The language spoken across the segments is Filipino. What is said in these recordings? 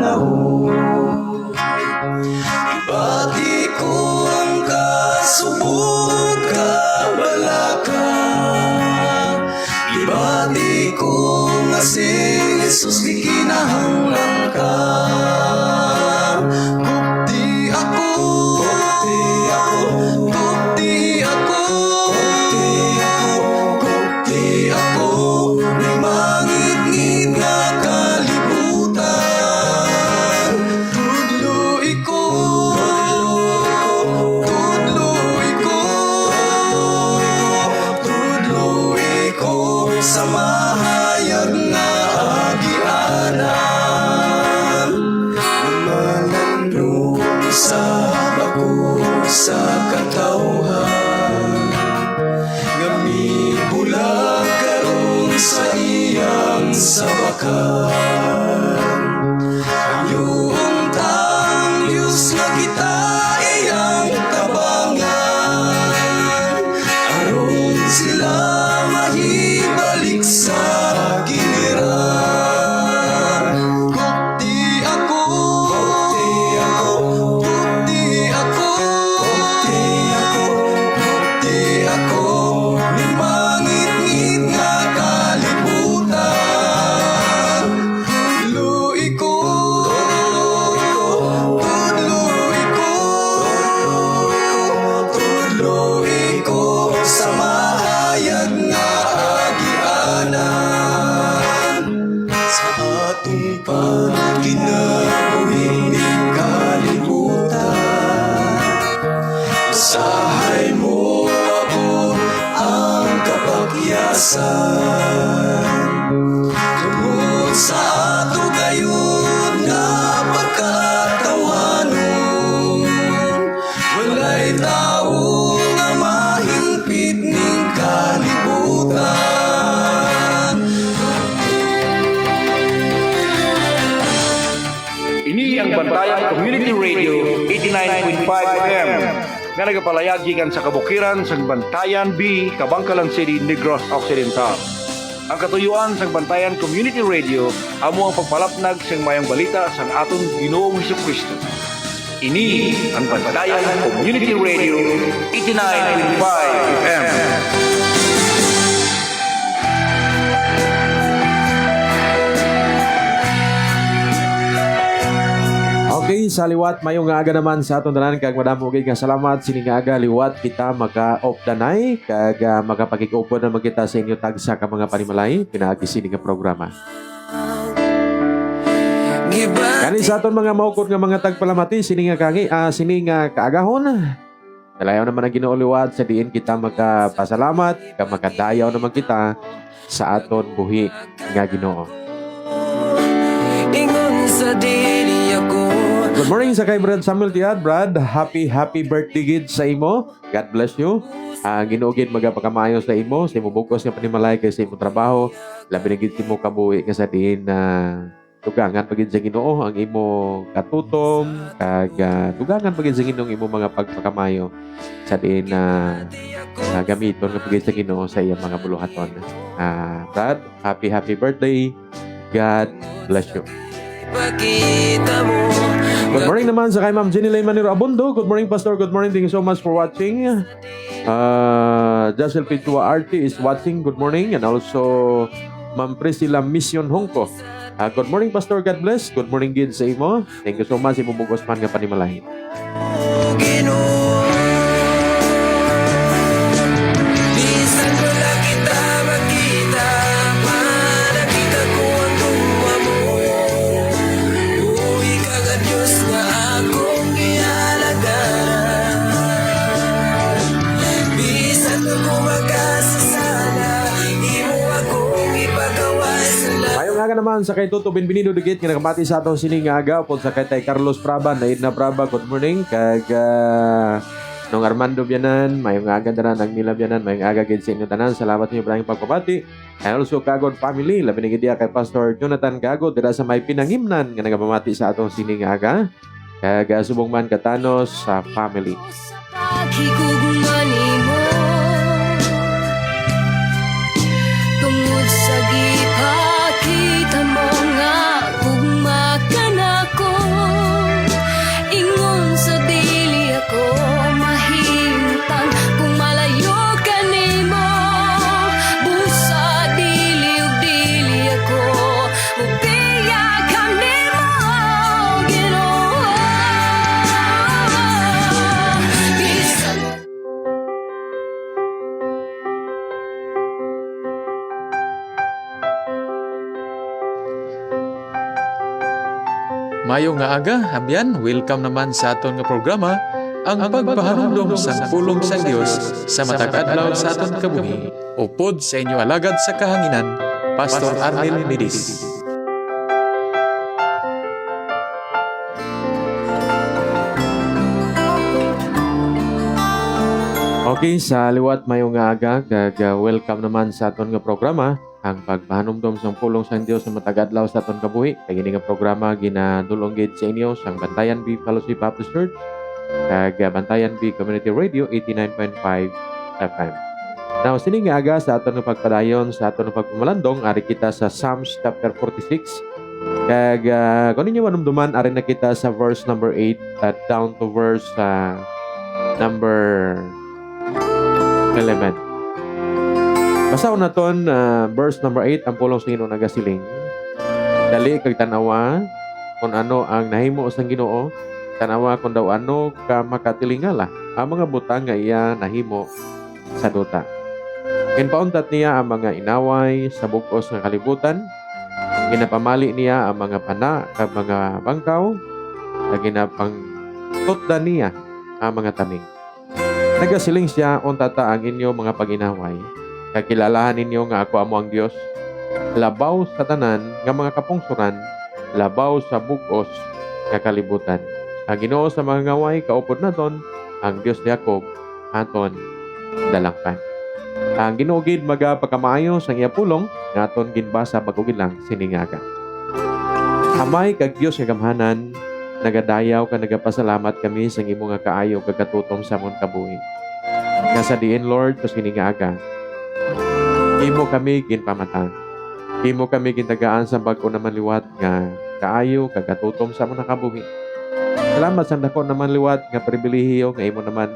panahon. Ibati ko ang kasubok kabalaka, ibati ko nga si Jesus di kinahanglan ka. Bukti ako, bukti ako, bukti ako, bukti ako, may mangit-ngit nga kalibutan. Tudloy ko, tudloy ko, tudloy ko sa mahayag nga agianan. Lumalandong sa bako sa katawhan, ngami bulag karon sa iyang sabakan. Yung tang Diyos nga kita iyang tabangan, aron sila mahibalik sa giliran. Bukti ako, bukti ako, bukti ako, bukti ako, bukti ako, may mangit-ngit nga kalibutan. Tudloy ko, tudloy ko, tudloy ko sa mahayag nga agianan. Sa atong pagkinabuhing kalibutan, usahay mo abot ang kapakyasan. Tungod sa ato gayon nga pagkatawanon, walay tao nga mahimpit ning kalibutan. Ini ang Bantayan Community Radio 89.5 FM nga nagapalayag gikan sa kabukiran sa Bantayan B, Kabangkalan City, Negros Occidental. Ang katuyuan sa Bantayan Community Radio amo ang pagpalapnag sa mayang balita sa aton Ginoong Hesukristo. Ini ang Bantayan Community Radio 89.5 FM. Okay, sa liwat mayong nga aga naman sa aton tanan kag madamo gid nga salamat sini nga aga liwat kita maka-off danay kag makapakig-open na magkita sa inyo tagsa ka mga panimalay pinaagi sini nga programa. Kani sa aton mga maukod nga mga tagpalamati sini nga sini nga kaagahon. Dalayaw naman ang Ginoo liwat sa diin kita magpasalamat kag makadayaw naman kita sa aton buhi nga Ginoo. Ingon sa dili ako. Good morning sa kay Brad Samuel Tiad. Brad, happy birthday gid sa imo. God bless you. Ginoo gid magapakamayo sa imo, sa imo bugos nga panimalay kay sa imo trabaho. Labi na gid mo kabuhi nga sa diin na tugangan pagid sa Ginoo ang imo katutom kag tugangan pagid sa Ginoo imo mga pagpakamayo sa diin na gamiton nga pagid sa Ginoo sa iyang mga buluhaton. Brad, happy birthday. God bless you. Good morning naman sa kay Ma'am Jenny Lay Manero Abundo. Good morning, Pastor. Good morning. Thank you so much for watching. Jacel Pitua RT is watching. Good morning. And also, Ma'am Priscilla Mission Hongko. Good morning, Pastor. God bless. Good morning, Gid sa imo. Thank you so much. Imo bugos man nga panimalahin. Naman sa kay Toto Benvenido Dugit nga nakamati sa atong sining aga upod sa kay tay Carlos Praba na Edna Praba. Good morning kag nung Armando Bianan mayong aga tanan ang Mila Bianan mayong aga gid sa inyo tanan. Salamat niyo sa pagpapati. And also Kagod family labi ni gid kay Pastor Jonathan Kagod dira sa may pinangimnan nga nagapamati sa atong sining aga kag subong man katanos sa family. Tungod sa gipakita mo nga ugma ka nako Mayo nga aga, abyan, welcome naman sa aton nga programa, ang pagpahanumdom sa pulong sa Dios sa matag adlaw sa aton kabuhi. Upod sa inyo alagad sa kahanginan, Pastor Arnel Medis. Okay, sa liwat mayong nga aga, welcome naman sa aton nga programa, ang pagpahanumdom sa pulong sang Dios sa matag adlaw sa aton kabuhi. Kay ini nga programa ginadulong gid sa inyo sang Bantayan B Fellowship Baptist Church, kag Bantayan B Community Radio 89.5 FM. Now, sini nga aga sa aton nga pagpadayon sa aton nga pagpamalandong, ari kita sa Psalms chapter 46. Kag kung ninyo manumduman, ari na kita sa verse number 8 at down to verse number 11. Basaon naton verse number 8 ang pulong sa Ginoo nagasiling. Dali kag tanawa kung ano ang nahimo sa Ginoo, tanawa kung daw ano ka makatilingala ang mga butang nga iya nahimo sa duta. Ginpauntat niya ang mga inaway sa bug-os nga kalibutan. Ginapamali niya ang mga pana kag mga bangkaw, kag ginapangtutdan niya ang mga taming. Nagasiling siya untata ang inyo mga paginaway. Kakilalahan ninyo nga ako amo ang Dios. Labaw sa tanan nga mga kapungsuran, labaw sa bug-os nga kalibutan. Ang Ginoo sa mga ngaway kaupod naton, ang Dios ni Jacob aton dalangkan. Ang Ginoo gid magapagkamaayo sa iya pulong nga aton ginbasa bagog lang siningaga. Amay kag Dios nga gamhanan, nagadayaw ka nagapasalamat kami sa imo nga kaayo kag katutom sa amon kabuhi. Nga sa diin Lord tos siningaga. Imo kami ginpamata. Imo kami gintagaan sa bag-o naman liwat nga kaayo kag katutom sa amon kabuhi. Salamat sa dako naman liwat nga pribilehiyo nga imo naman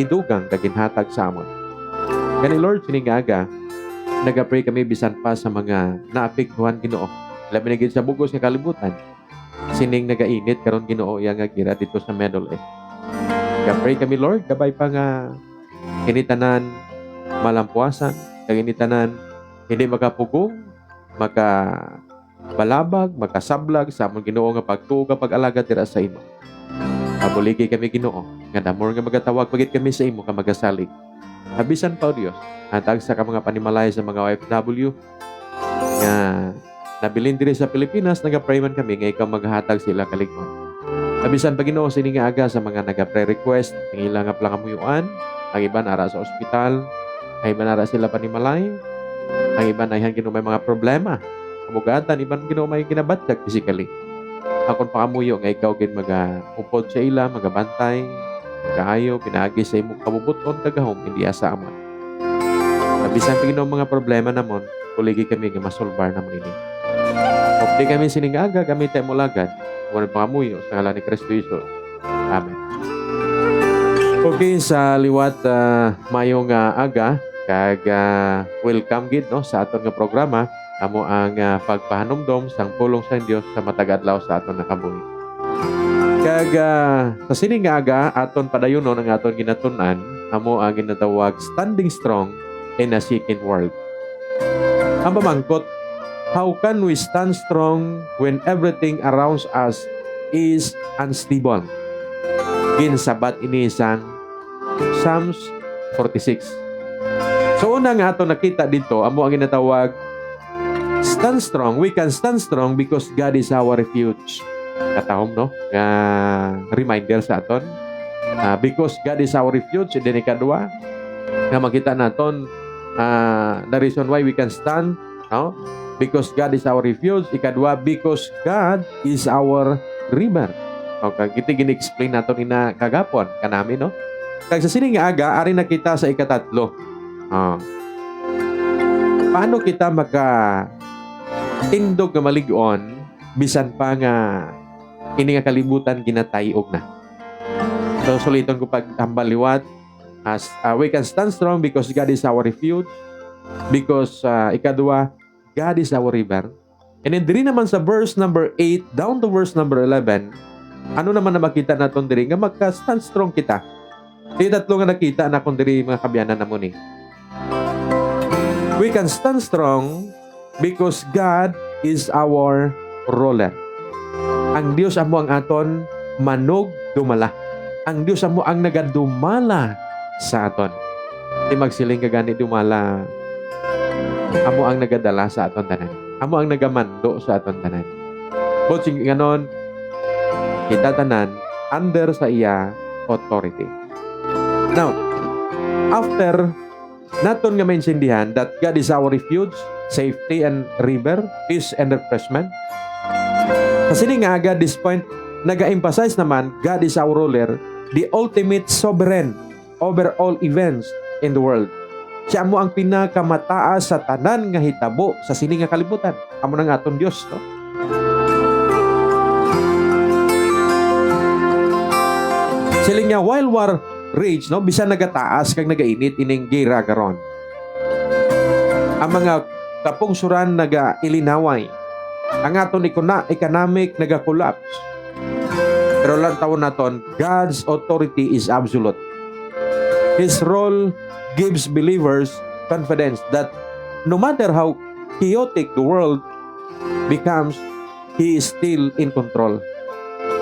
idugang kag ginhatag sa amon. Kani Lord siningaga, nagapray kami bisan pa sa mga naapektuhan Ginoo. Labi na gid sa bugos nga kalibutan. Sining nagainit karon Ginoo iya nga gira dito sa Middle East. Nagapray kami Lord, gabay pa nga kinitanan malampuasan, kag kinitanan hindi makapugong, makabalabag, makasablag sa among Ginoo nga pagtuo nga pag-alagad dira sa imo. Kabuligi kami Ginoo, nga damor nga magatawag pagit kami sa imo ka magasalig. Habisan pa o Dios, hatag sa ka mga panimalay sa mga OFW nga nabilin diri sa Pilipinas, nagapray man kami nga ikaw maghatag sila kaligman. Habisan pa Ginoo sini nga aga sa mga nagapre-request ng ilang nga plangamuyuan, ang iban ara sa ospital, ang iban ara sila panimalay, ang iban ay Ginoo may mga problema. Kamugatan, iban Ginoo may ginabatag physically. Akon pakamuyo nga ikaw gid upod sa ila, magabantay, kaayo, pinaagi sa imong kabubuton kagahom, hindi asa amon. Nabisan pa Ginoo mga problema namon, kuligi kami nga masolbar namon ini. Opti kami siningaga, kami tayo mulagad, kung pangamuyo sa ngalan ni Kristo Jesus. Amen. Okay, sa liwat mayong aga, kag welcome gid no sa aton nga programa, amo ang pagpahanumdom sang pulong sa Dios sa matag adlaw sa aton nakabuhi. Kag sa sining nga aga aton padayonon ang aton ginatun-an, amo ang ginatawag standing strong in a shaken world. Ang pamangkot, how can we stand strong when everything around us is unstable? Ginsabat ini sang Psalms 46. So una nga aton nakita dito, amo ang ginatawag stand strong. We can stand strong because God is our refuge. Katahom no? Reminder sa aton. Because God is our refuge. And then ikadua, nga makita naton the reason why we can stand, no? Because God is our refuge. Ikadua, because God is our river. Okay, kita gini-explain naton ina kagapon kanami no? Kag sa sining nga aga, ari nakita sa ikatatlo. Paano kita tindog nga malig-on bisan pa nga ini nga kalibutan ginatayog na. So suliton ko pag hambaliwat as we can stand strong because God is our refuge, because ikadua God is our river. And then diri naman sa verse number 8 down to verse number 11, ano naman na makita naton diri nga magka-stand strong kita. Di tatlo nga nakita na kung diri mga kabyanan na mo ni. We can stand strong because God is our ruler. Ang Dios amo ang aton manog dumala. Ang Dios amo ang nagadumala sa aton. Di magsiling ka gani dumala. Amo ang nagadala sa aton tanan. Amo ang nagamando sa aton tanan. Botsing ganon, kita tanan under sa iya authority. Now, after naton nga maintindihan that God is our refuge, safety and river, peace and refreshment. Kasi nga agad this point, nag-emphasize naman, God is our ruler, the ultimate sovereign over all events in the world. Siya mo ang pinakamataas sa tanan nga hitabo sa sini nga kalibutan. Amo nang aton Dios, no? Siling nga while war rage, no, bisan nagataas kag nagainit ining gera karon. Ang mga kapungsuran naga-ilinaway. Ang aton economic naga-collapse. Pero lang tawon naton, God's authority is absolute. His role gives believers confidence that no matter how chaotic the world becomes, He is still in control.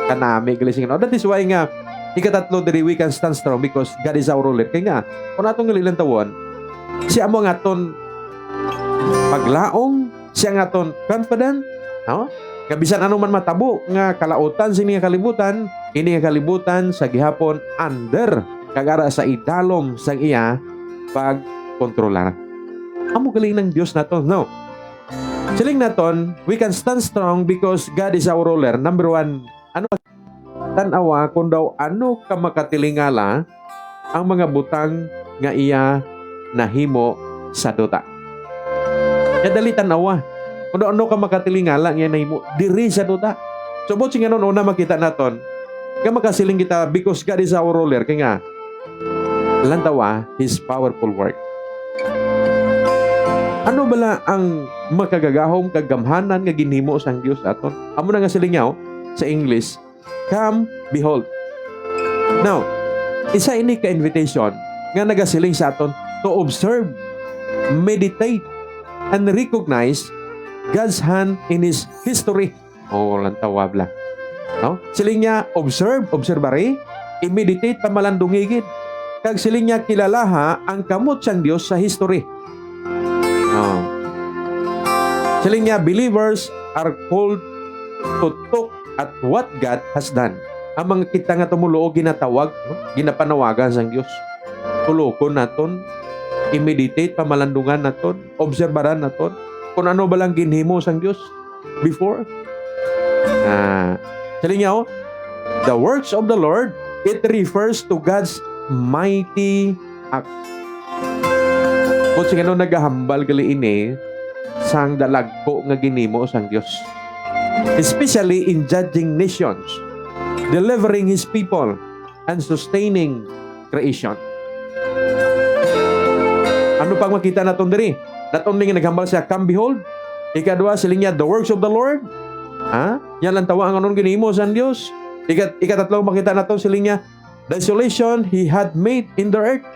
Kanami, galising. That is why nga, ikatatlo diri we can stand strong because God is our ruler. Kaya nga, kung atong ngalilang tawon, siya mo nga aton paglaong, siya nga aton confident, no? Kabisan ano man matabo nga kalautan sini nga kalibutan, ini nga kalibutan sa gihapon under kagara sa idalom sang iya pagkontrolar. Amo galing ng Dios naton, no? Siling naton, we can stand strong because God is our ruler. Number one, ano tanawa kung daw ano ka makatilingala ang mga butang nga iya nahimo sa duta. Kaya dali tanawa kung daw ano ka makatilingala nga nahimo diri sa duta. So botsing anon una makita naton nga makasiling kita because God is our ruler kaya nga lantawa His powerful work. Ano bala ang makagagahom kagamhanan nga ginhimo sang Dios aton? Amo na nga silingaw sa English, come, behold. Now, isa ini ka-invitation nga nagasiling sa aton to observe, meditate, and recognize God's hand in His history. Lantawa bla. No? Siling niya, observare, i-meditate pamalandungigid. Kag siling niya, kilalaha ang kamot siyang Diyos sa history. Siling niya, believers are called to talk at what God has done. Ang mga kita nga tumulo ginatawag, ginapanawagan sang Dios. Tulokon naton, i-meditate pamalandungan naton, obserbaran naton kung ano ba lang ginhimo sang Dios before. Sabi niya, the works of the Lord, it refers to God's mighty act. Kung sige no nagahambal gali ini sang dalagpo nga ginhimo sang Dios. Especially in judging nations, delivering His people, and sustaining creation. Ano pang makita naton diri? Naton nga naghambal siya, come behold. Ikadua siling niya, the works of the Lord. Yan lang tawa ang anon ginhimo sang Dios. Ikatatlo makita naton siling niya, desolation He had made in the earth.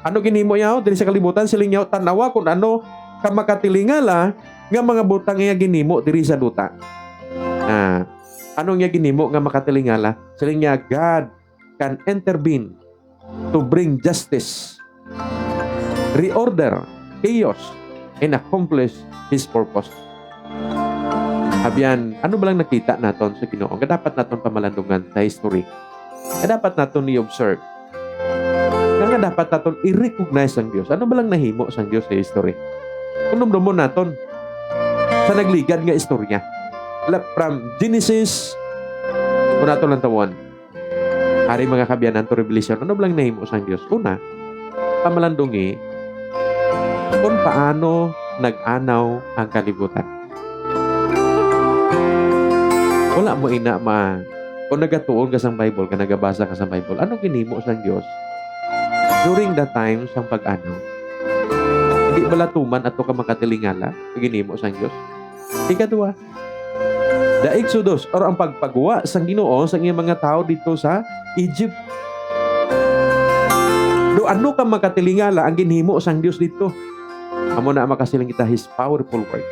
Ano ginhimo niya diri sa kalibutan? Siling niya, tanawa kung ano ka makatilingala nga mga butang nga ginhimo diri sa duta. Ano nga ginhimo nga makatilingala? Siling niya, God can intervene to bring justice, reorder chaos, and accomplish His purpose. Habyan, ano ba lang nakita naton sa Ginoo? Nga dapat naton pamalandungan sa history. Nga dapat naton i-observe. Nga dapat naton i-recognize ang Diyos. Ano ba lang nahimo sang Diyos sa history? Kung dumdumon naton sa nagligad nga istorya. From Genesis, kung naton lang tawon, hari mga kabyanan to Revelation, ano ba lang nahimo sang Diyos? Una, pamalandungi kung paano nag-anaw ang kalibutan. Wala mo ina kung nagatuon ka sa Bible, ka nagabasa ka sa Bible, ano ginhimo sang Diyos during the time sang pag-anaw? Hindi bala tuman ato ka makatilingala ginhimo sang Diyos? Ikadua, the Exodus or ang pagpagawa sang Ginoo sa iyang mga tao dito sa Egypt. Do ano ka makatilingala ang ginhimo sang Diyos dito? Amo na makasiling kita His powerful work.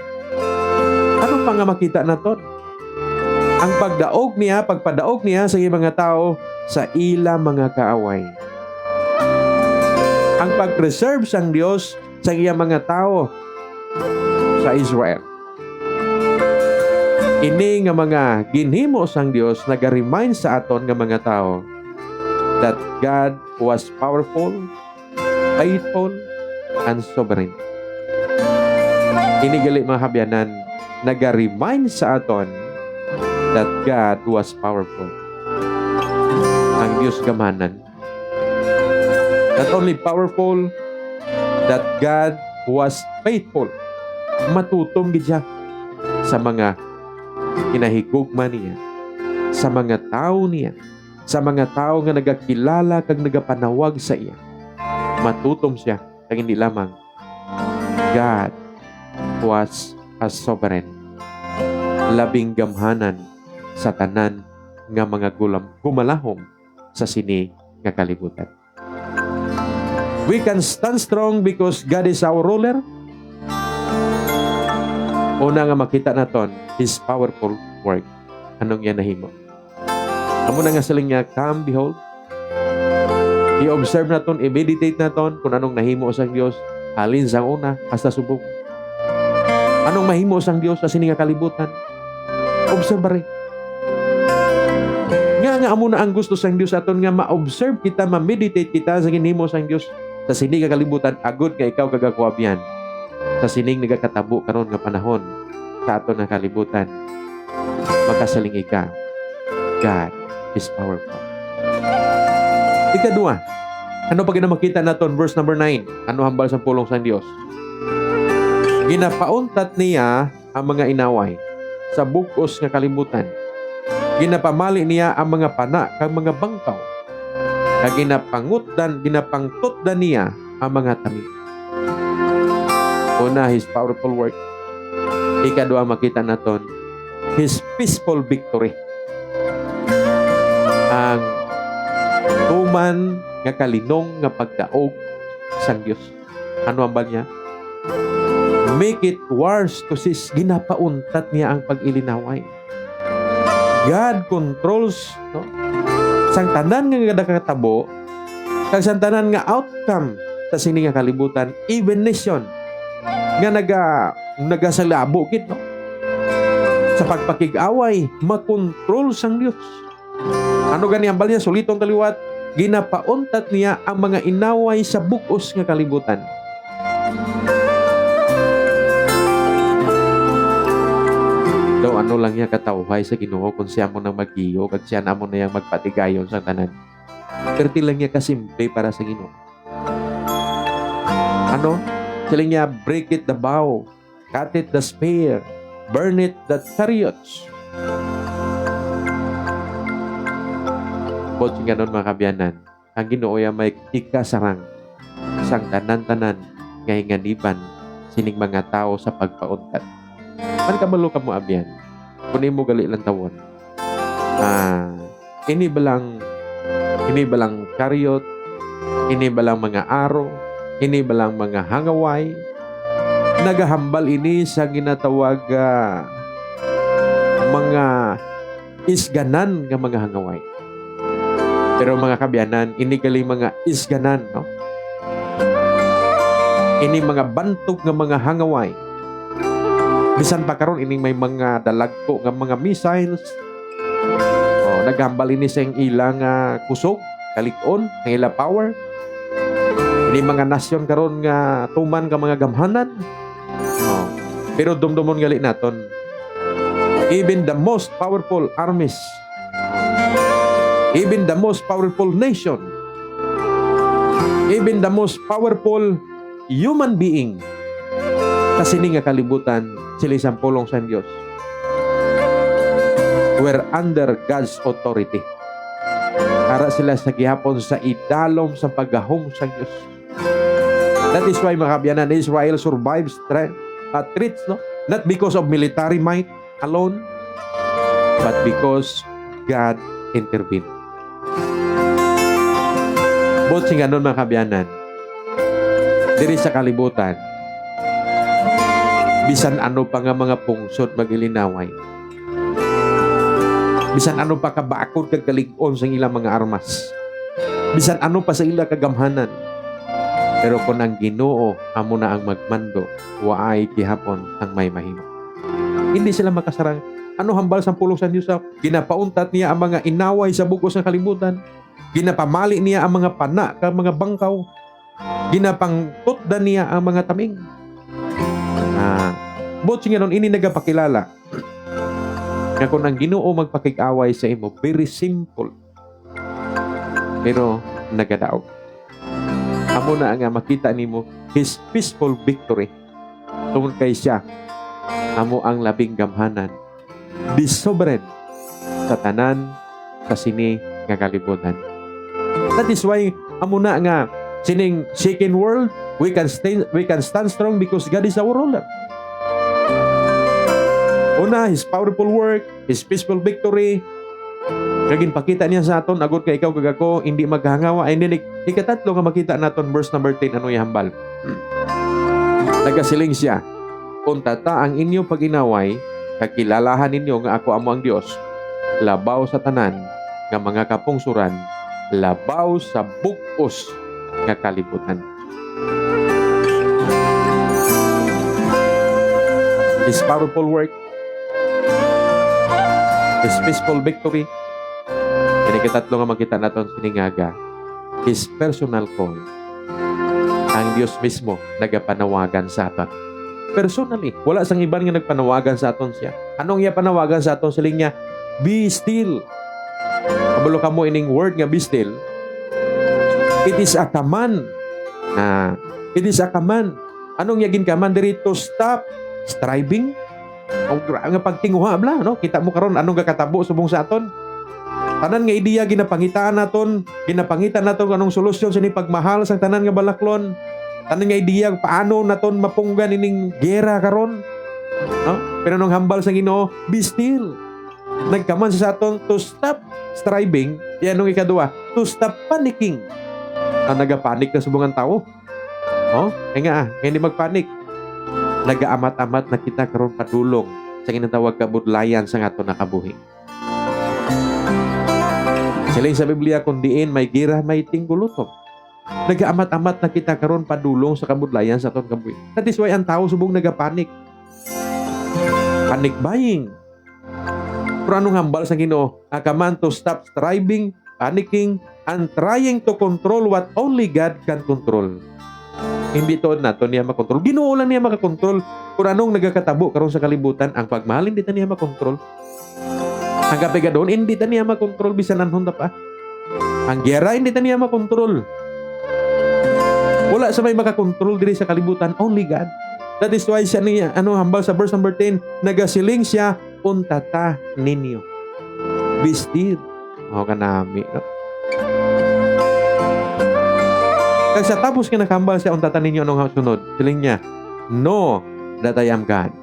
Ano pa nga makita naton? Ang pagpadaog niya sa iyang mga tao sa ila mga kaaway. Ang pag-preserve sang Dios sa iyang mga tao sa Israel. Ini nga mga ginhimo sang Dios naga-remind sa aton nga mga tao that God was powerful, faithful, and sovereign. Ini gali mga kabyanan, naga-remind sa aton that God was powerful. Ang Diyos gamanan. Not only powerful, that God was faithful. Matutom gid siya sa mga kinahigugma niya, sa mga tao niya, sa mga tao nga nagakilala kag nagapanawag sa iya. Matutom siya kag hindi lamang God was a sovereign. Labing gamhanan sa tanan nga mga gumalahom sa sini nga kalibutan. We can stand strong because God is our ruler. Una nga makita naton His powerful work. Anong yan nahimo? Amo na nga saling niya, come, behold. I-observe naton, i-meditate naton kung anong nahimo sa Dios halin sa una hasta subok. Anong mahimo sang Dios sa sini nga kalibutan? Observe rin. Nga amo na ang gusto sang Dios aton nga ma-observe kita, ma-meditate kita sa ginhimo sang Dios sa sini nga kalibutan, agud nga ikaw kagakuabyan sa sining nagakatabo karon nga panahon sa aton nga kalibutan. Makasaling ika, God is powerful. Ikadua, ano pa ginamakita naton verse number 9? Ano hambal sa pulong sang Dios? Ginapauntat niya ang mga inaway sa bug-os nga kalibutan. Ginapamali niya ang mga pana kag mga bangkaw. Kag ginapangtutdan niya ang mga tami. Una, His powerful work. Ikadua, makita naton His peaceful victory. Ang tuman nga kalinong nga pagdaog sang Dios. Ano ang ba niya? Make it worse to cease. Ginapauntat niya ang pag-ilinaway. God controls, no? Sang tanan nga nakakatabo, kag sang tanan nga outcome sa sini nga kalibutan, even nation nga nagasalabo kit, no? Sa pagpakig-away, makontrol sang Dios. Ano gani ang balya sulitong kaliwat? Ginapauntat niya ang mga inaway sa bug-os nga kalibutan. Daw ano lang niya katawhay sa Ginoo kung siya mo nang magiyo kag siya namo na yang magpatigayon sa tanan. Perti lang niya kasimple para sa Ginoo. Ano? Siling niya, break it the bow, cut it the spear, burn it the chariots. Bot nga nun mga kabyanan, ang Ginoo ya may ikasarang isang tanan-tanan nga hinganiban sining mga tao sa pagpauntat. Man kamalo ka mo abyan. Kunin mo gali lang tawon. Ini balang chariot, ini balang mga aro, ini balang mga hangaway. Nagahambal ini sa ginatawag mga isganan nga mga hangaway. Pero mga kabyanan, ini gali mga isganan, no? Ini mga bantog nga mga hangaway. Bisan pa karon ining may mga dalagko nga mga missiles. Naghambal ini sa ilang kusog, kalikon, ang ilang power. Ini mga nasyon karon nga tuman ka mga gamhanan. Pero dumdumon gali naton. Even the most powerful armies, even the most powerful nation, even the most powerful human being kasi nga kalibutan sila isang pulong sa Diyos were under God's authority. Para sila sa gihapon sa idalom sa paggahom sa Diyos. That is why mga kabyanan, Israel survives threats, no? Not because of military might alone, but because God intervened. Bot singa nun mga kabyanan, diri sa kalibutan, bisan ano pa nga mga pungsod magilinaway. Bisan ano pa kabakod kag kalig-on sa ilang mga armas. Bisan ano pa sa ila kagamhanan. Pero kung ang Ginoo amo na ang magmando, waay gihapon ang may mahimo. Hindi sila makasarang. Ano hambal sa pulong sa Diyos? Ginapauntat niya ang mga inaway sa bugos ng kalibutan. Ginapamali niya ang mga pana kag mga bangkaw. Ginapangtutdan niya ang mga taming. Bot nga nun, ini nagapakilala. Nga kung ang Ginoo magpakig-away sa imo, very simple. Pero nagadaog. Amo na nga makita nimo His peaceful victory. Tungkol kay siya, amo ang labing gamhanan. The sovereign sa tanan sa sini nga kalibutan. That is why amo na nga sining shaken world, we can stand strong because God is our ruler. Una, His powerful work, His peaceful victory. Kagin pakita niya sa aton, agad ka ikaw kag ako, hindi maghangawa. Ay nilig, ikatatlo nga makita naton verse number 10, ano ihambal. Nagasiling siya, untata ang inyo pag-inaway, kakilalahan ninyo nga ako amo ang Dios, labaw sa tanan, nga mga kapungsuran, labaw sa bugos nga kalibutan. His powerful work, His peaceful victory, katatlo nga makita naton siningaga, His personal call. Ang Diyos mismo nagapanawagan sa aton. Personally, wala sang iban nga nagpanawagan sa aton siya. Anong iya panawagan sa aton? Siling niya, be still. Kabalo ka mo ining word nga be still. It is a command. It is a command. Anong yagin command diri? To stop striving. Nga pagtinguha bla, no? Kita mo karon anong gakatabo subong sa aton? Tanan nga ideya ginapangitaan naton anong solusyon sa ni pagmahal sa tanan nga balaklon. Tanan nga ideya paano naton mapunggan ining gera karon. No? Pero nung hambal sa Ginoo, be still. Nagkaman sa aton to stop striving, yan nung ikadua, to stop panicking. Nagapanik na subong ang tao. Oh, nga hindi magpanik. Nagaamat-amat na kita karon padulong sa ginatawag kabudlayan sa aton nakabuhi. Sila sa Biblia, kung diin may gira, may tinggulutok. Nag-aamat-amat na kita karon padulong sa kabudlayan sa aton kabuhi. That is why ang tao subong nagapanik. Panic buying. Pero anong hambal sa Ginoo? A command to stop striving, panicking, and trying to control what only God can control. Hindi to nato niya makontrol. Ginoo lang niya makakontrol. Kung anong nagakatabo karon sa kalibutan, ang pagmahal hindi ta niya makontrol. Ang kapigadon, hindi ta niya makontrol bisan anhon pa. Ang gera, hindi ta niya makontrol. Wala sa may makakontrol diri sa kalibutan, only God. That is why siya niya, hambal sa verse number 10, nagasiling siya, untata ninyo. Be still. Kanami, no? Kaya sa tapos ka nakambal siya, untata ninyo, anong sunod? Siling niya, know that I am God.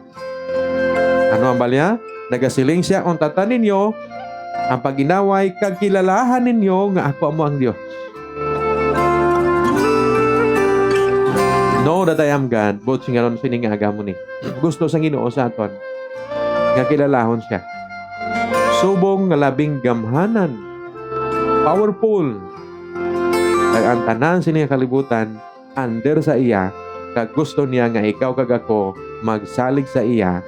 Ano hambal niya? Nagasiling siya, untata ninyo, ang paginaway, kagkilalahan ninyo nga ako amo ang Diyos. Know that I am God. Both singaron sining aga mo ni. Gusto sang Ginoo sa aton nga kilalahon siya. Subong nga labing gamhanan. Powerful. Kag ang tanan sining kalibutan under sa iya, kag gusto niya nga ikaw kag ako magsalig sa iya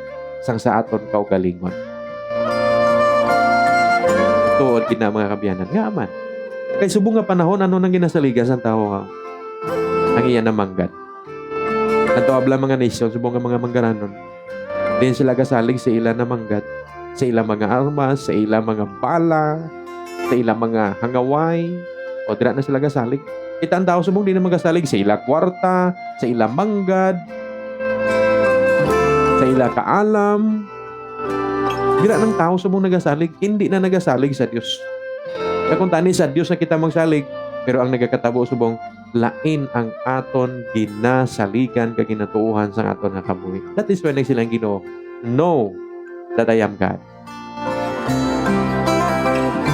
sang sa aton kaugalingon. Tuod gina mga kabiyanan. Nga man. Kay subong nga panahon, ano nang ginasaligan sa tao? Ang iya na manggad. Kanto abla mga nation, subong nga mga manggaranon. Din sila kasalig sa ila na manggad. Sa ila mga armas, sa ila mga bala, sa ila mga hangaway. O dira na sila kasalig. Kita ang tao subong din na magasalig sa ila kwarta, sa ila manggad, sa ila kaalam. Dira ng tao subong nagasalig, hindi na nagasalig sa Dios. Kaya kung tani sa Dios na kita magsalig, pero ang nagakatabo subong lain ang aton ginasaligan kag ginatuuhan sa aton nga kabuhi. That is when silang Ginoo, know that I am God.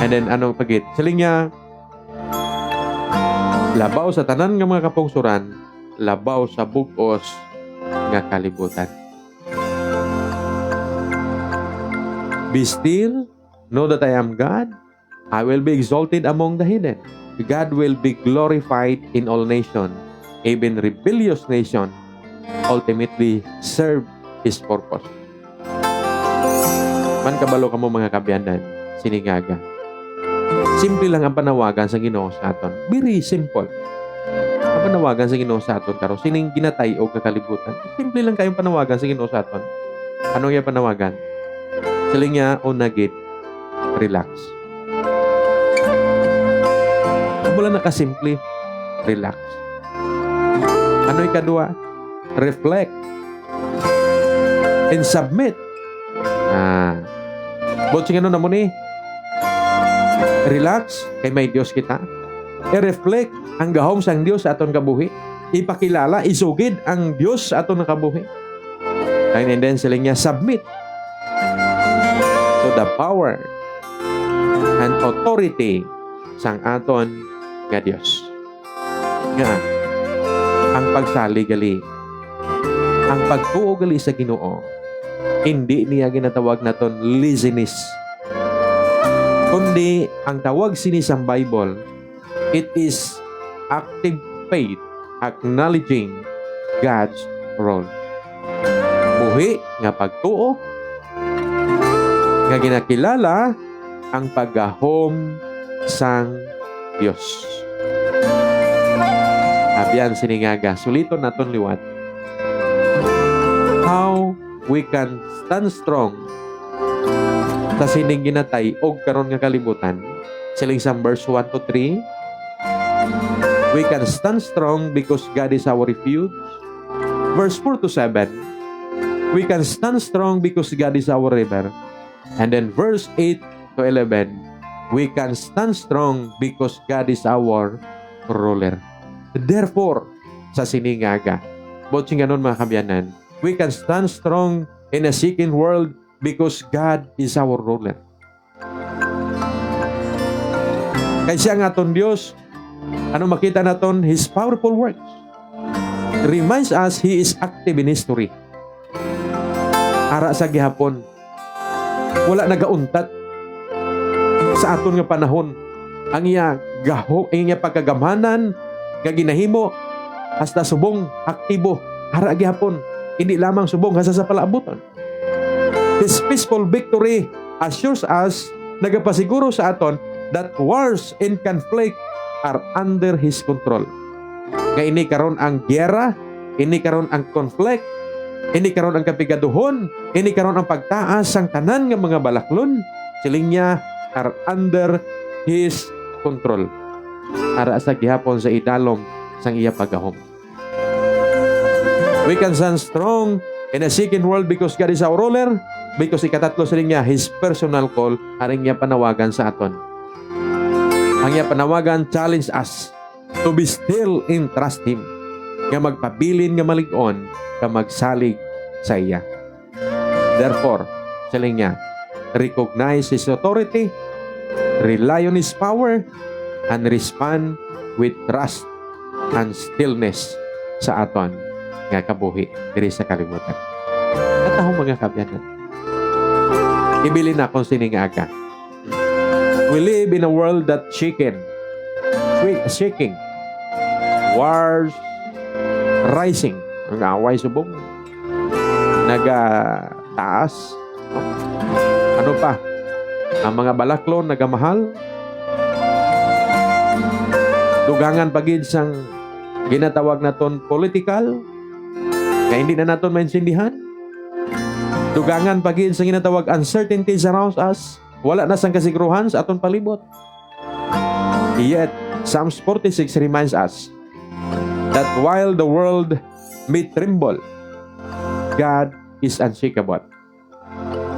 And then anong pagit? Siling niya, labaw sa tanan nga mga kapungsuran, labaw sa bugos nga kalibutan. Be still Know that I am God. I will be exalted among the heathen. God will be glorified in all nations. Even rebellious nation ultimately serve His purpose. Man kabalo ka mo mga kabyanan, sinigaga. Simple lang ang panawagan sa Ginoo sa aton. Very simple. Ang panawagan sa Ginoo sa aton karon sining ginatay o kakalibutan. Simple lang kayong panawagan sa Ginoo sa aton. Anong yung panawagan? Siling niya o nagit, relax. Mula na kasimple, relax. Ano yung kadua? Reflect. And submit. Botsing ano na mo ni? Relax, kay may Diyos kita. I-reflect ang gahom sang Diyos sa aton kabuhi. Ipakilala, isugid ang Diyos sa aton kabuhi. And then siling niya, submit to the power and authority sang aton nga Diyos. Nga, ang pagsalig-gali, ang pagtuo gali sa Ginoo, hindi niya ginatawag naton laziness. Kundi, ang tawag sini sa Bible, it is active faith, acknowledging God's role. Buhi nga pagtuo, nga ginakilala ang paggahom sang Diyos. Abiyan siningaga, suliton naton liwat. How we can stand strong sa sining ginatay og karon nga kalibutan. Siling sa verse 1 to 3. We can stand strong because God is our refuge. Verse 4 to 7. We can stand strong because God is our river. And then verse 8 to 11. We can stand strong because God is our ruler. Therefore, sa siningaga, botsing ganon mga kabyanan, we can stand strong in a seeking world because God is our ruler. Kaya siya nga aton Diyos, ano makita naton? His powerful works. Reminds us He is active in history. Ara sa gihapon, wala nagauntat sa aton nga panahon ang iya pagkagamhanan nga ginahimo hasta subong aktibo ara gihapon, hindi lamang subong hasta sa palaabuton. This peaceful victory assures us, nagapasiguro sa aton that wars and conflict are under His control. Nga ini karon ang giyera, ini karon ang conflict, ini karon ang kapigaduhon, ini karon ang pagtaas sang tanan nga mga balaklon, siling niya are under His control. Ara sa gihapon sa idalom sang iya paggahom. We can stand strong in a seeking world because God is our ruler, because ikatatlo siling niya, His personal call, aring niya panawagan sa aton. Ang iya panawagan challenge us to be still and trust Him, nga magpabilin nga malig-on, nga magsalig sa iya. Therefore, siling niya, recognize His authority, rely on His power, and respond with trust and stillness sa aton nga kabuhi diri sa kalibutan. Katahong mga kabyanan, ibili na akong siningaga. We live in a world that shaking, wars rising, ang away subong nagataas. Ano pa? Ang mga balaklon nagamahal. Dugangan pagid sang ginatawag naton political, kaya hindi na naton maintindihan. Dugangan pagid sang ginatawag uncertainties around us, wala na sang kasiguruhan sa aton palibot. Yet, Psalms 46 reminds us that while the world may tremble, God is unshakable.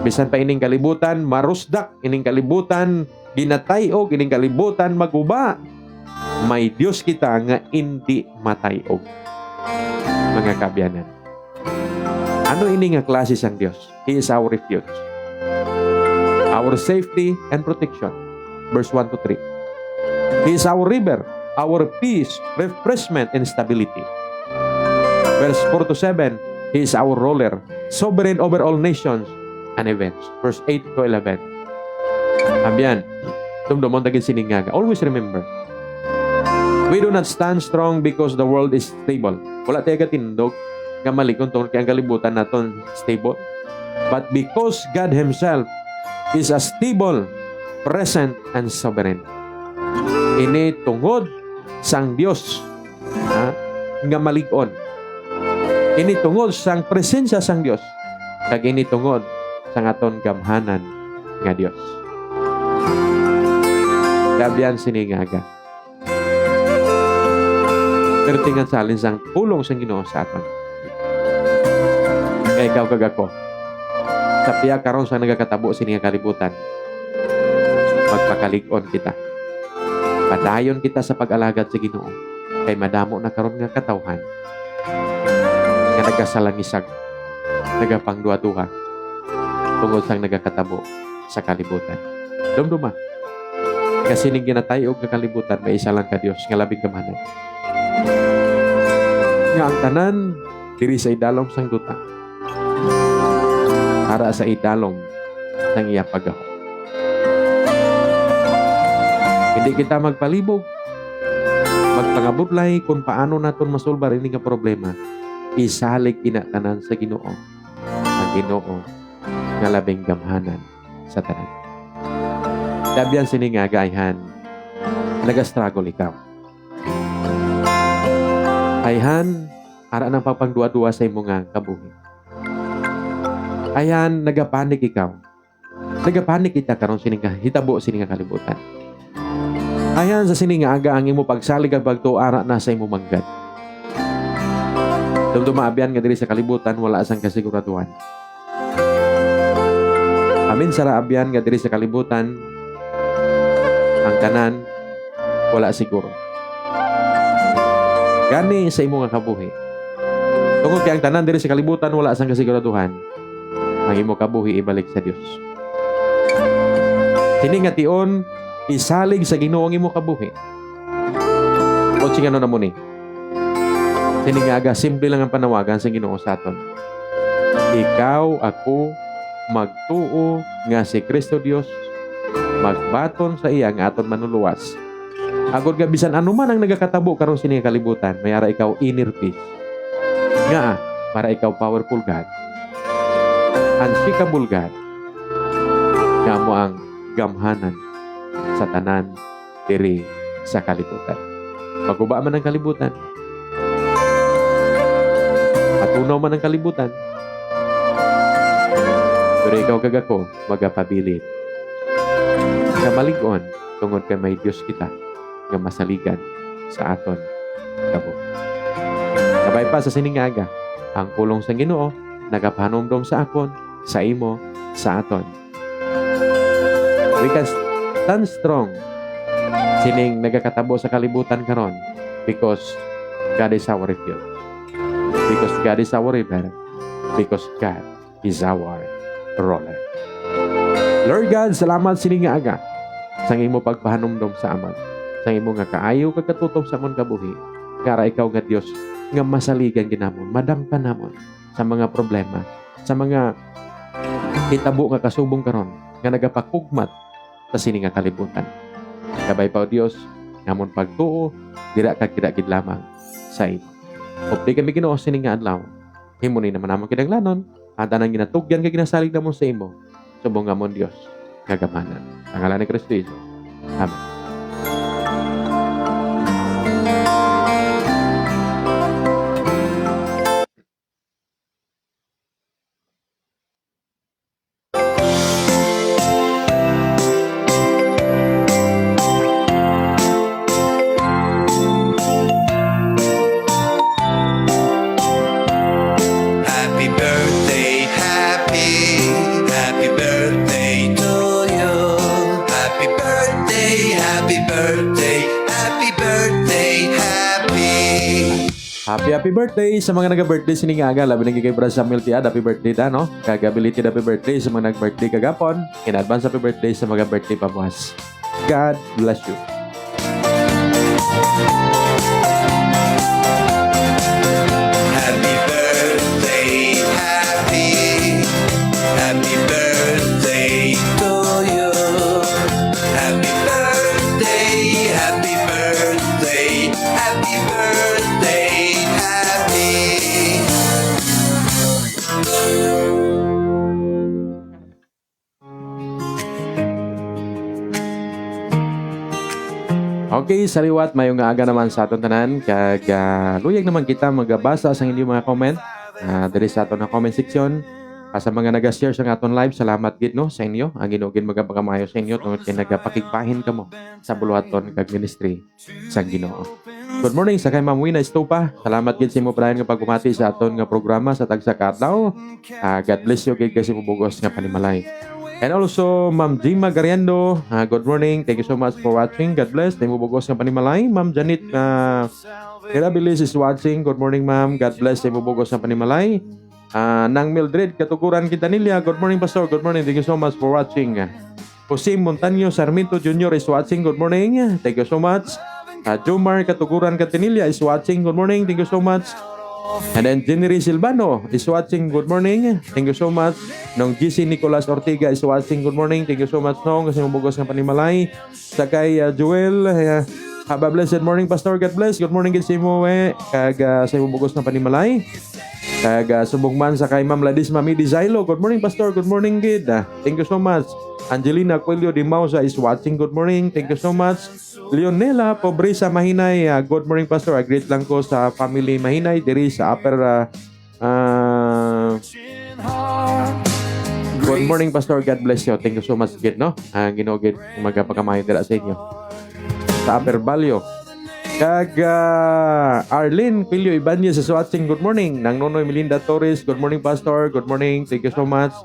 Bisan pa ining kalibutan, marusdak, ining kalibutan, ginatayog, ining kalibutan, maguba, may Diyos kita nga hindi matayog. Mga kabyanan, ano ini nga klase sang Diyos? He is our refuge, our safety and protection. Verse 1 to 3. He is our river, our peace, refreshment, and stability. Verse 4 to 7. He is our ruler, sovereign over all nations and events. Verse 8 to 11. Abyan, dumdumon tagin siningaga. Always remember, we do not stand strong because the world is stable. Wala tayo katindog nga malikon tungkol kay ang kalibutan naton stable. But because God Himself is a stable, present, and sovereign. Ini tungod sang Dios nga malikon. Ini tungod sang presensya sang Dios. Kag ini tungod sang aton gamhanan nga Dios. Dabian siningaga. Pertingan salin sang pulong sang Ginoo sa aton. Kaya ikaw kag ako. Sa piya karon sa nagakatabo sininga kalibutan. Magpakalig-on kita. Padayon kita sa pag-alagad sa Ginoo. Kay madamo na karon nga katawhan. Nga nagasalangisag. Nagapangduwa-duha. Tungod sang nagakatabo sa kalibutan. Dumduma. Kasi ning ginatayog nga kalibutan may isa lang ka Dios nga labing kamanan. Nga ang tanan diri sa idalom sang duta. Para sa idalom ng iya paggaho. Hindi kita magpalibog, magpangabutlay kung paano naton masulbar ini nga problema. Isalig inatanan sa Ginoo. Ang Ginoo nga labing gamhanan sa tanan. Dabian siningaga ayhan, nag-struggle ikaw. Ayhan, ara ng papangduwa-duwa sa imo nga kabuhi. Ayan, nagapanik ikaw. Nagapanik kita karon sininga hitabo sininga kalibutan. Ayan sa sininga aga ang imo pagsalig ag pagtuara na sa imo manggad. Dumdumaabian nga diri sa kalibutan wala sang kasiguraduhan. Amin sara abyan nga diri sa kalibutan ang tanan wala siguro. Gani sa imo nga kabuhi. Tungod kay ang tanan diri sa kalibutan wala sang kasiguraduhan. Ang imo kabuhi ibalik sa Dios. Kini nga tion isalig sa Ginoo ang imo kabuhi. O singano na mo ni. Kini nga aga simple lang ang panawagan sa Ginoo sa aton. Ikaw, ako, magtuo nga si Kristo Dios, magbaton sa iya nga aton manuluwas. Agod nga bisan anuman ang nagakatabo karon sini kalibutan, mayara ikaw inner peace. Nga para ikaw powerful God. Unshakable God. Nga mo ang gamhanan sa tanan diri sa kalibutan. Maguba man ang kalibutan. Matunaw man ang kalibutan. Pero ikaw kagako magapabilit. Nga malig-on tungod kay may Dios kita nga masaligan sa aton kabo. Kabay pa sa siningaga, ang pulong sa Ginoo nagapahanumdom sa akon, sa imo, sa aton. We can stand strong sining nagakatabo sa kalibutan karon because God is our refuge. Because God is our river. Because God is our roller. Lord God, salamat sining nga aga sa imo pagpahanumdom sa amon. Sa imo nga kaayo kag katutom sa amon kabuhi. Kara ikaw nga Dios nga masaligan ginamon, madampan namon sa mga problema, sa mga hitabo nga kasubong karon nga nagapakugmat sa sini nga kalibutan. Kabay pa o Dios, ngamon pagtuo, dira kag kidakid lamang sa imo. Opdi kami Ginoo sini nga adlaw. Himuni naman namon kinahanglanon, at anang ginatugyan kag ginasalig namon sa imo. Subong ngamon Dios, kagamanan. Ang ngalan ni Kristo Jesus. Amen. Happy birthday, happy birthday to you. Happy birthday, happy birthday, happy birthday, Happy birthday sa mga nag-birthday sining aga. Labi na kay Brad Samuel Tiad. Happy birthday ta, no? Kagability happy birthday sa mga nag-birthday kagapon. In advance happy birthday sa mga birthday pabuhas. God bless you. Happy birthday, happy birthday to you. Okay, saliwat mayong nga aga naman sa aton tanan kag luyag naman kita magabasa sa inyong mga comment diri sa aton na comment section. Sa mga nag-share sa aton live, salamat gid no sa inyo. Ang Ginoo gid magapakamayo sa inyo tungod kay nagapakigbahin kamo sa buluhaton kag ministry sa Ginoo. Good morning sa kay Ma'am Wina Estupa. Salamat gid sa imo padayon nga pagbumati sa aton nga programa sa tagsa ka adlaw. God bless you gid kasi mubugos nga panimalay. And also, Ma'am Jima Gariando, good morning. Thank you so much for watching. God bless. Thank you bugos ng panimalay. Ma'am Janet Mirabilis is watching. Good morning, ma'am. God bless. Thank you bugos ng panimalay. Nang Mildred Katukuran Quintanilla, good morning, Pastor. Good morning. Thank you so much for watching. Jose Montaño Sarmiento Jr. is watching. Good morning. Thank you so much. Jomar Katukuran Quintanilla is watching. Good morning. Thank you so much. And then Jenny Silvano is watching. Good morning. Thank you so much. Nong GC Nicolas Ortiga is watching. Good morning. Thank you so much nong kasi mabugos ng panimalay. Sakay Joel. Have a blessed morning, Pastor. God bless. Good morning gid sa imo kag sa imo bugos ng panimalay. Kag subugman sa kay Ma'am Ladis Mami Dizailo. Good morning, Pastor. Good morning gid. Thank you so much. Angelina Coelho Di Mausa is watching. Good morning. Thank you so much. Leonela Pobreza Mahinay. Good morning, Pastor. Greet lang ko sa family Mahinay diri sa upper good morning, Pastor. God bless you. Thank you so much gid no. Ginoo gid magapakamayo dira sa inyo. Sa upper Balyo. Kag Arlene Pilio Ibanez is watching. Good morning. Nang Nonoy Melinda Torres. Good morning, Pastor. Good morning. Thank you so much.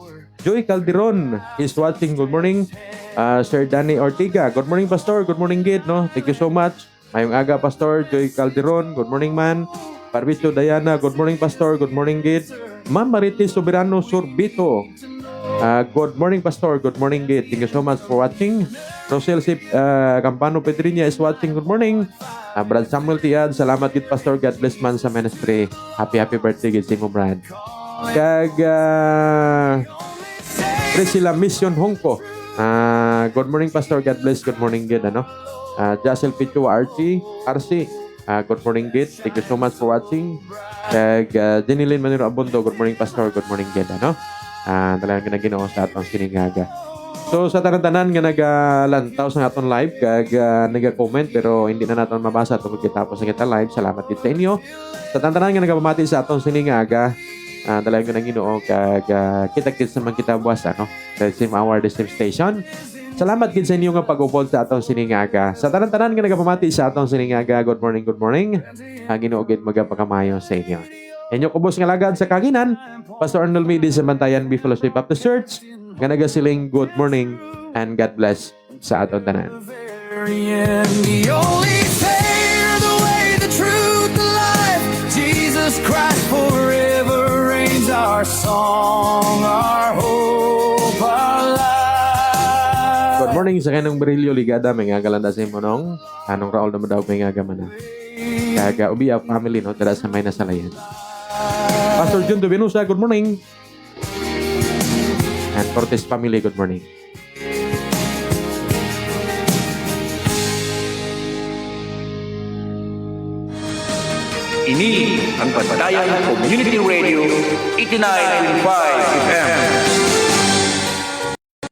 Joy Calderon is watching. Good morning. Sir Danny Ortiga. Good morning, Pastor. Good morning, Gid. No? Thank you so much. Mayong aga, Pastor. Joy Calderon. Good morning, man. Parvicio Diana. Good morning, Pastor. Good morning, Gid. Ma'am Marites Soberano Sorbito. Good morning, Pastor. Good morning, Gid. Thank you so much for watching. Rosel Sip Campano Pedriña is watching. Good morning. Brad Samuel Tiad. Salamat, Gid, Pastor. God bless man sa ministry. Happy birthday, Gid. Simo, Brad. Kag Priscilla Mission Hongko. Good morning, Pastor. God bless. Good morning, Gid. Jacel Pichua RC. Good morning, Gid. Thank you so much for watching. Kag Jenilyn Maniro Abondo. Good morning, Pastor. Good morning, Gid. Talagang ginoo sa atong siningaga. So sa tanan-tanan nga nagalantaw sa aton live kag naga-comment pero hindi na naton mabasa tungod kitapos sa kita live. Salamat gid sa inyo. Sa tanan-tanan nga nagapamati sa atong siningaga, talagang ginoo kag kita-kits naman kita buwas the same hour, the same station. Salamat gid sa inyo nga pag-upod sa atong siningaga. Sa tanan-tanan nga nagapamati sa atong siningaga, good morning, good morning. Ginoo gid magapakamayo sa inyo. Inyo kubos nga lagad sa kanginan, Pastor Arnold Midi sa Bantayan B Fellowship of the Church, nga nagasiling good morning and God bless sa aton tanan. The only fair, the way, the truth, the life, Jesus Christ forever reigns, our song, our hope, our life. Good morning sa kanong Berilio Ligada, may nga galanda sa imo nong anong Raul na madaw may nga gamana. Kaga ubiya family no, tara sa may nasalayan. Pastor Jun Dubinusa, good morning. And Cortez family, good morning. Ini ang Bantayan Community Radio 89.5 FM.